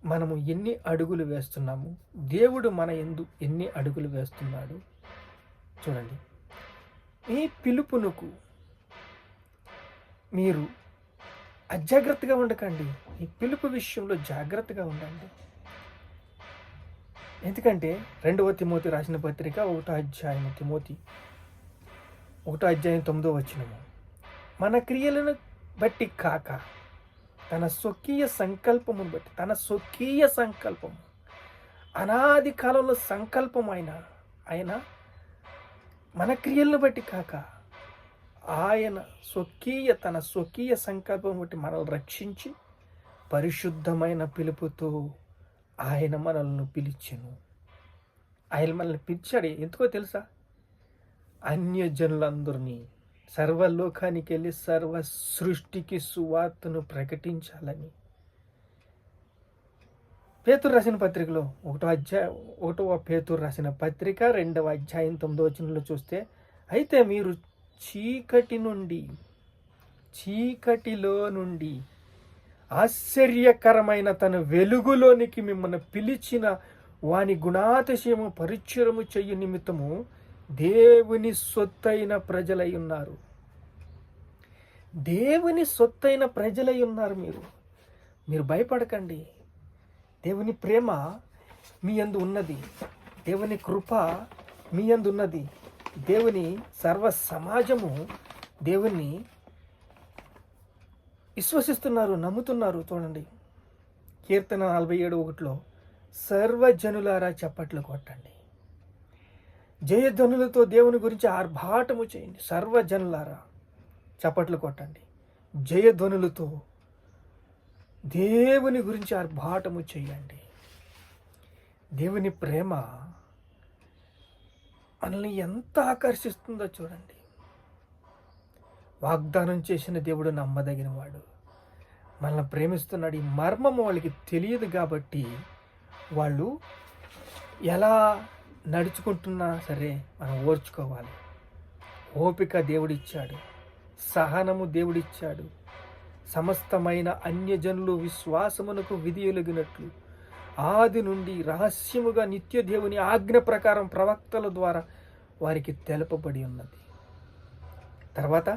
మనము ఎన్ని అడుగులు వేస్తున్నాము, దేవుడు మన యందు ఎన్ని అడుగులు వేస్తున్నాడు చూడండి. ఈ పిలుపునకు మీరు అజాగ్రత్తగా ఉండకండి. ఈ పిలుపు విషయంలో జాగ్రత్తగా ఉండండి. ఎందుకంటే 2వ తిమోతి రాసిన పత్రిక 1వ అధ్యాయం, తిమోతి 1వ అధ్యాయం 9వ వచనము, మన క్రియలను బట్టి కాక తన స్వకీయ సంకల్పమును బట్టి, తన స్వకీయ సంకల్పము, అనాది కాలంలో సంకల్పం ఆయన మన క్రియలను బట్టి కాక ఆయన తన స్వకీయ సంకల్పం బట్టి మనల్ని రక్షించి పరిశుద్ధమైన పిలుపుతో ఆయన మనల్ని పిలిచెను. ఆయన మనల్ని పిలిచాడు ఎందుకో తెలుసా? అన్యజనులందరినీ సర్వలోకానికి వెళ్ళి సర్వ సృష్టికి సువార్తను ప్రకటించాలని. పేతురు రాసిన పత్రికలో 1వ పేతురు రాసిన పత్రిక 2వ అధ్యాయం 9వ వచనంలో చూస్తే, అయితే మీరు చీకటిలో నుండి ఆశ్చర్యకరమైన తన వెలుగులోనికి మిమ్మల్ని పిలిచిన వాని గుణాతిశయము పరిచయము చెయ్యు నిమిత్తము దేవుని సొత్తైన ప్రజలై ఉన్నారు. దేవుని సొత్తైన ప్రజలై ఉన్నారు. మీరు భయపడకండి. దేవుని ప్రేమ మీ యందు ఉన్నది. దేవుని కృప మీ యందు ఉన్నది. దేవుని సర్వ సమాజము దేవుని విశ్వసిస్తున్నారు, నమ్ముతున్నారు. చూడండి, కీర్తన 47:1లో సర్వజనులారా చప్పట్లు కొట్టండి, జయధ్వనులతో దేవుని గురించి ఆర్భాటము చేయండి. సర్వజనులారా చప్పట్లు కొట్టండి, జయధ్వనులతో దేవుని గురించి ఆర్భాటము చేయండి. దేవుని ప్రేమ మనల్ని ఎంత ఆకర్షిస్తుందో చూడండి. వాగ్దానం చేసిన దేవుడు నమ్మదగినవాడు, మనల్ని ప్రేమిస్తున్నాడు. ఈ మర్మము వాళ్ళకి తెలియదు కాబట్టి వాళ్ళు ఎలా నడుచుకుంటున్నా సరే మనం ఓర్చుకోవాలి. ఓపిక దేవుడిచ్చాడు, సహనము దేవుడిచ్చాడు. సమస్తమైన అన్యజనులు విశ్వాసమునకు విధియొలిగినట్లు ఆది నుండి రహస్యముగా నిత్య దేవుని ఆజ్ఞ ప్రకారం ప్రవక్తల ద్వారా వారికి తెలుపబడి ఉన్నది. తర్వాత